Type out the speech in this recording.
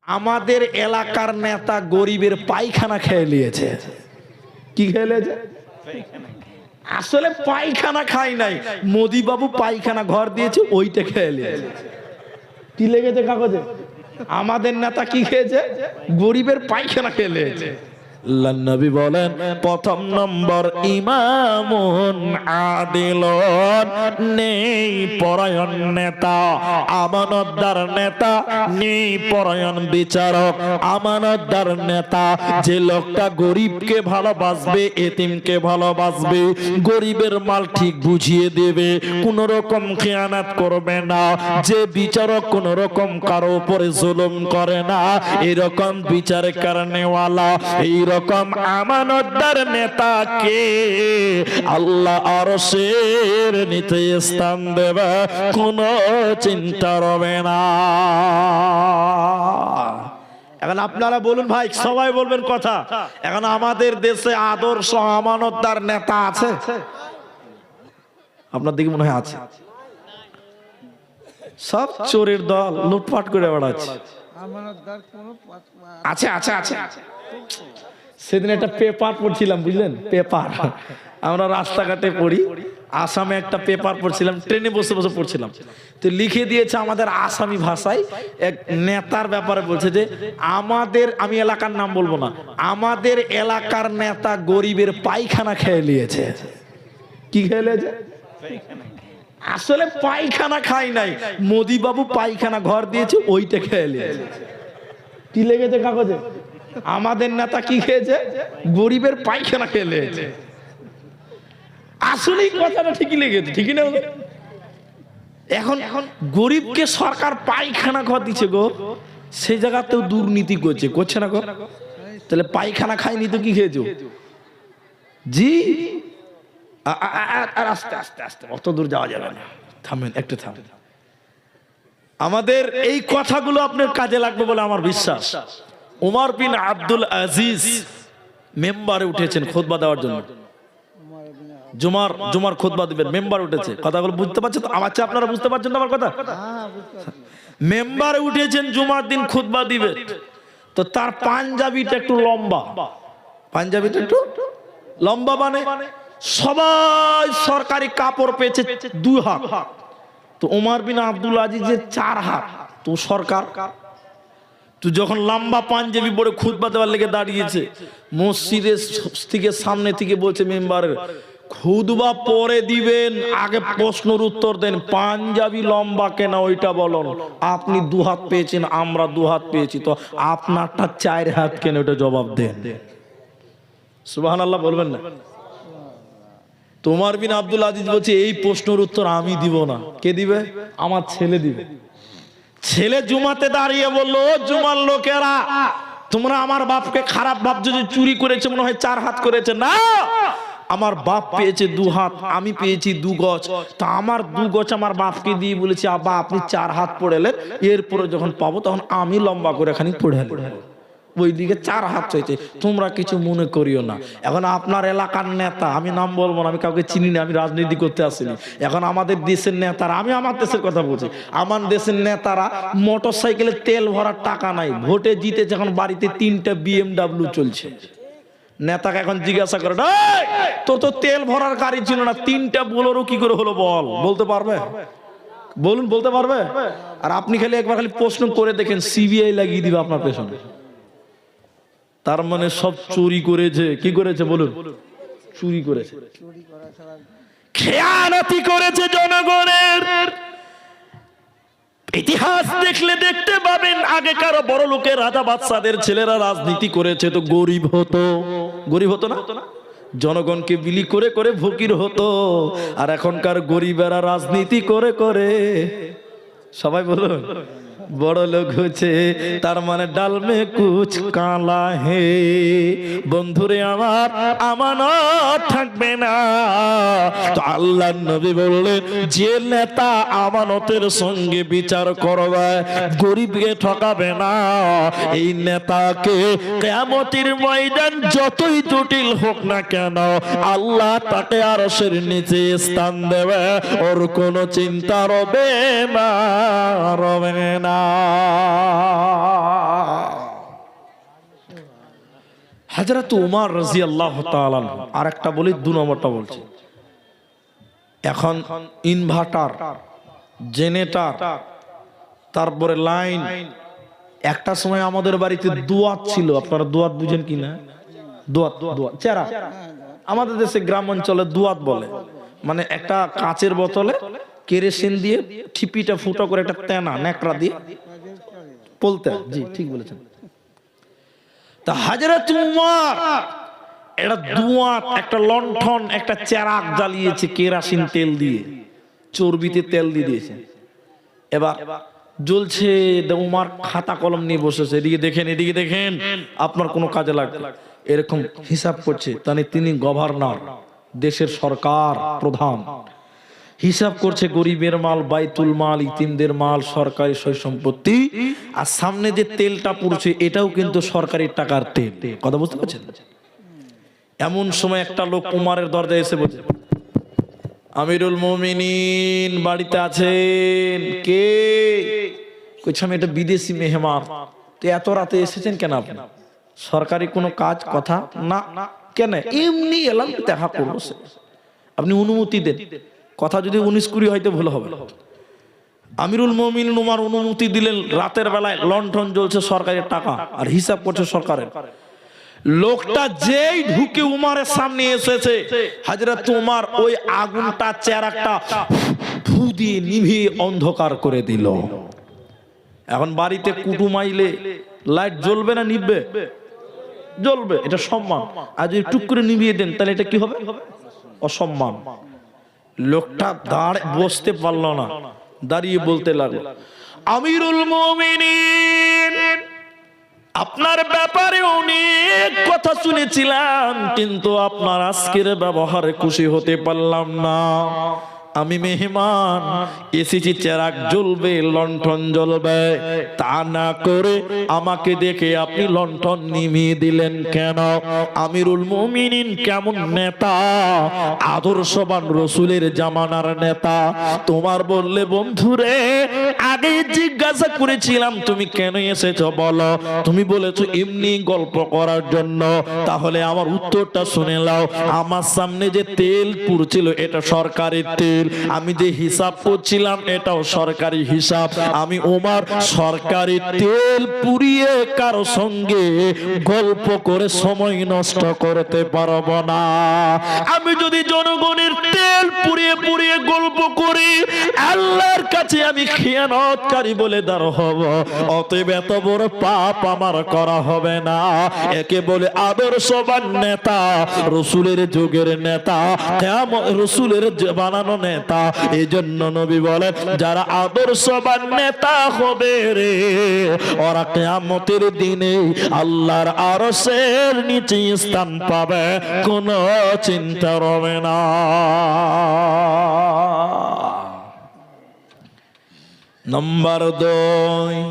আমাদের এলাকার নেতা গরিবের পায়খানা খেয়ে নিয়েছে। কি খেয়ে নিয়েছে? আসলে পায়খানা খাই নাই, মোদি বাবু পায়খানা ঘর দিয়েছে, ওইটা খেয়ে নিয়েছে। কি লেগেছে কাগজে? আমাদের নেতা কি খেয়েছে? গরিবের পায়খানা খেয়ে নিয়েছে। নবী বলেন প্রথম নম্বর ইমামুন আদিলুন, নেই পরায়ণ নেতা, আমানতদার নেতা, নেই পরায়ণ বিচারক, আমানতদার নেতা। যে লোকটা গরিবকে ভালোবাসবে, এতিমকে ভালোবাসবে, গরিবের মাল ঠিক বুঝিয়ে দেবে, কোন রকম খেয়ানত করবে না, যে বিচারক কোন রকম কারো উপরে জুলুম করে না, এরকম বিচার করনেওয়ালা, এইরকম আমানতদার নেতাকে আল্লাহ আরশের নিচে স্থান দেবে, কোনো চিন্তা হবে না। এখন আপনারা বলুন ভাই, সবাই বলবেন কথা, এখন আমাদের দেশে আদর্শ আমানতদার নেতা আছে? আপনার দিকে মনে হয় আছে? সব চোরের দল, লুটপাট করে বেড়াচ্ছে। আছে আছে আছে। সেদিন একটা পেপার পড়ছিলাম, বুঝলেন? পেপার আমরা রাস্তাঘাটে পড়ি, আসামে একটা পেপার পড়ছিলাম, ট্রেনে বসে বসে পড়ছিলাম, তো লিখে দিয়েছে আমাদের আসামি ভাষায় এক নেতার ব্যাপারে, বলছে যে আমাদের, আমি এলাকার নাম বলবো না, আমাদের এলাকার নেতা গরিবের পায়খানা খেয়ে নিয়েছে। কি খেয়ে নিয়েছে? আসলে পায়খানা খাই নাই, মোদি বাবু পায়খানা ঘর দিয়েছে, ওইটা খেয়ে নিয়েছে। কি লেগেছে কাগজে? আমাদের নেতা কি খেয়েছে? গরিবের পায়খানা খেয়ে নিয়েছে। আসলেই কথাটা ঠিকই লেগেছে, ঠিকই না? এখন গরিবকে সরকার পায়খানা ঘর দিচ্ছে গো, সেই জায়গাতেও দুর্নীতি করছে, করছে না গো? তাহলে পায়খানা খায়নি তো কি খেয়েছো? জি, আর আস্তে আস্তে আস্তে, অত দূর যাওয়া যাবে না, থামেন একটু থামেন। আমাদের এই কথাগুলো আপনার কাজে লাগবে বলে আমার বিশ্বাস। ওমর বিন আব্দুল আজিজ মেম্বারে উঠেছেন খুতবা দেওয়ার জন্য, জুমার খুতবা দিবেন, মেম্বার উঠেছে। কথাগুলো বুঝতে পারছেন তো? আমার চেয়ে আপনারা বুঝতে পারছেন তো আমার কথা? মেম্বারে উঠেছেন, জুমার দিন খুতবা দিবে, তো তার পাঞ্জাবিটা একটু লম্বা, পাঞ্জাবিটা একটু লম্বা, মানে সবাই সরকারি কাপড় পেয়েছে 2 হাত, তো ওমর বিন আব্দুল আজিজের 4 হাত, তো সরকার তো যখন লম্বা পাঞ্জাবি পরে খুতবা দেওয়ার লেগে দাঁড়িয়েছে, মসজিদের থেকে সামনে থেকে বলছে মেম্বারের, খুতবা পরে দিবেন, আগে প্রশ্নের উত্তর দেন, পাঞ্জাবি লম্বা কেন ওইটা বলুন। আপনি 2 হাত পেয়েছেন, আমরা 2 হাত পেয়েছি, তো আপনারটা 4 হাত কেন, ওটা জবাব দেন। সুবহানাল্লাহ বলবেন না? ওমর বিন আব্দুল আজিজ বলছে এই প্রশ্নের উত্তর আমি দিব না। কে দিবে? আমার ছেলে দিবে। ছেলে জুমাতে দাঁড়িয়ে বললো, জুমার লোকেরা, তোমরা আমার বাপকে খারাপ ভাবছো, যে চুরি করেছে মনে হয় 4 হাত করেছে। না, আমার বাপ পেয়েছে 2 হাত, আমি পেয়েছি 2 গজ, তা আমার 2 গজ আমার বাপকে দিয়ে বলেছি, আব্বা আপনি 4 হাত পড়েলেন, এরপরে যখন পাবো তখন আমি লম্বা করে খানিক পড়েলেন, ওইদিকে 4 হাত চাইছে, তোমরা কিছু মনে করিও না। এখন আপনার এলাকার নেতা, আমি নাম বলবো না, আমি কাউকে চিনি না, আমি রাজনীতি করতে আসিনি। এখন আমাদের দেশের নেতারা, আমি আমার দেশের কথা বলছি, আমার দেশের নেতারা মোটর সাইকেলে তেল ভরার টাকা নাই, ভোটে জিতেছে, এখন বাড়িতে 3টা BMW চলছে। নেতাকে এখন জিজ্ঞাসা করে, তোর তো তেল ভরার গাড়ি ছিল না, 3টা বোলেরো কি করে হলো বল? বলতে পারবে? বলুন, বলতে পারবে? আর আপনি খালি একবার খালি প্রশ্ন করে দেখেন, CBI লাগিয়ে দিবে আপনার পেছনে। তার মানে সব চুরি করেছে। কি করেছে বলুন? চুরি করেছে, খেয়ানতি করেছে জনগণের। ইতিহাস দেখলে দেখতে পাবেন, আগেকার বড় লোকের রাজা বাদশাদের ছেলেরা রাজনীতি করেছে, তো গরিব হতো, গরিব হতো না, জনগণকে বিলি করে করে ফকির হতো। আর এখনকার গরিবেরা রাজনীতি করে করে, সবাই বলুন, বড় লোক হচ্ছে। তার মানে ডাল মে কুছ কালা হে। বন্ধুরে আমার, আমানত থাকবে না। তো আল্লাহর নবী বললেন, যে নেতা আমানতের সঙ্গে বিচার করবে, গরিবকে ঠকাবে না, এই নেতাকে কিয়ামতের ময়দান যতই জটিল হোক না কেন, আল্লাহ তাকে আরশের নিচে স্থান দেবে, ওর কোনো চিন্তা রবে না, রবে না। হযরত উমর রাদিয়াল্লাহু তাআলা আর একটা বলি, 2 নম্বরটা বলছি। এখন ইনভার্টার, জেনারেটর, তারপরে লাইন। একটা সময় আমাদের বাড়িতে দুয়াত ছিল, আপনারা দুয়াত বুঝেন কি না? দুয়াত, দুয়াত চেরা, আমাদের দেশে গ্রাম অঞ্চলে দুয়াত বলে। মানে একটা কাচের বোতলে কেরোসিন দিয়ে ঠিপিটা ফুটো করে একটা তেনা ন্যাকড়া দিয়ে বলতে, জি ঠিক বলেছেন। তা হযরত উমর এটা দুয়াত, একটা লণ্ঠন, একটা চেরাগ জ্বালিয়েছে কেরোসিন তেল দিয়ে, চর্বিতে তেল দিয়ে দিয়েছে। এবার জ্বলছে, উমর খাতা কলম নিয়ে বসেছে, এদিকে দেখেন এদিকে দেখেন, আপনার কোনো কাজে লাগবে, এরকম হিসাব করছে। তাহলে তিনি গভর্নর, দেশের সরকার প্রধান, হিসাব করছে গরিবের মাল, বাইতুল মাল, ইতিমদের মাল, সরকারি সয় সম্পত্তি। আর সামনে যে তেলটা পড়ছে এটাও কিন্তু সরকারি টাকার তেল। কথা বুঝতে পারছেন? এমন সময় একটা লোক উমরের দরজায় এসে বলছে, আমিরুল মুমিনিন বাড়িতে আছেন? কে? কইছে আমি একটা বিদেশি মেহমান। তো এত রাতে এসেছেন কেন আপনি? সরকারি কোনো কাজ? কথা না। কেন? এমনি এলাম দেখা করবো। আপনি অনুমতি দেন। কথা যদি 19-20 হয়তো ভুল হবে। আমিরুল মুমিনিন উমর অনুমতি দিলেন। রাতের বেলায় লণ্ঠন জ্বলছে, সরকারি টাকা, আর হিসাব করছে সরকারের। লোকটা যেই ঢুকে উমরের সামনে এসেছে, হযরত উমর ওই আগুনটা, চেরাগটা ফু দিয়ে নিভিয়ে অন্ধকার করে দিল। এখন বাড়িতে কুটুম আইলে লাইট জ্বলবে না নিভবে? জ্বলবে, এটা সম্মান। আর যদি টুক করে নিভিয়ে দেন তাহলে এটা কি হবে? অসম্মান। লোকটা বসতে পারলো না, দাঁড়িয়ে বলতে লাগলো, আমিরুল মুমিনিন, আপনার ব্যাপারে অনেক কথা শুনেছিলাম, কিন্তু আপনার আজকের ব্যবহারে খুশি হতে পারলাম না। আমি মেহমান এসেছি, চেরাগ জ্বলবে, লণ্ঠন জ্বলবে, তা না করে আমাকে দেখে আপনি লণ্ঠন নিভিয়ে দিলেন কেন? আমিরুল মুমিনিন কেমন নেতা, আদর্শবান রসুলের জামানার নেতা। তোমার বললে, বন্ধুরে আগে জিজ্ঞাসা করেছিলাম তুমি কেন এসেছো বলো, তুমি বলেছো এমনি গল্প করার জন্য। তাহলে আমার উত্তরটা শুনে নাও। আমার সামনে যে তেল পুড়ছিল এটা সরকারি তেল, আমি যে হিসাব করছিলাম এটাও সরকারি হিসাব। আমি উমর সরকারি তেল পুড়িয়ে কারো সঙ্গে গল্প করে সময় নষ্ট করতে পারবো না। আমি যদি জনগণের তেল পুড়িয়ে পুড়িয়ে গল্প করি, আল্লাহর কাছে আমি খিয়ানতকারী বলে দাঁড় হব। অতএব এত বড় পাপ আমার করা হবে না। একে বলে আদর্শবান নেতা, রসুলের যুগের নেতা, রসুলের বানানো নেতা। এই জন্য নবী বলেন, যারা আদর্শবান নেতা হবে রে, ওরা কিয়ামতের দিনে আল্লাহর আরশের নিচে স্থান পাবে, কোনো চিন্তা হবে না। নম্বর 2,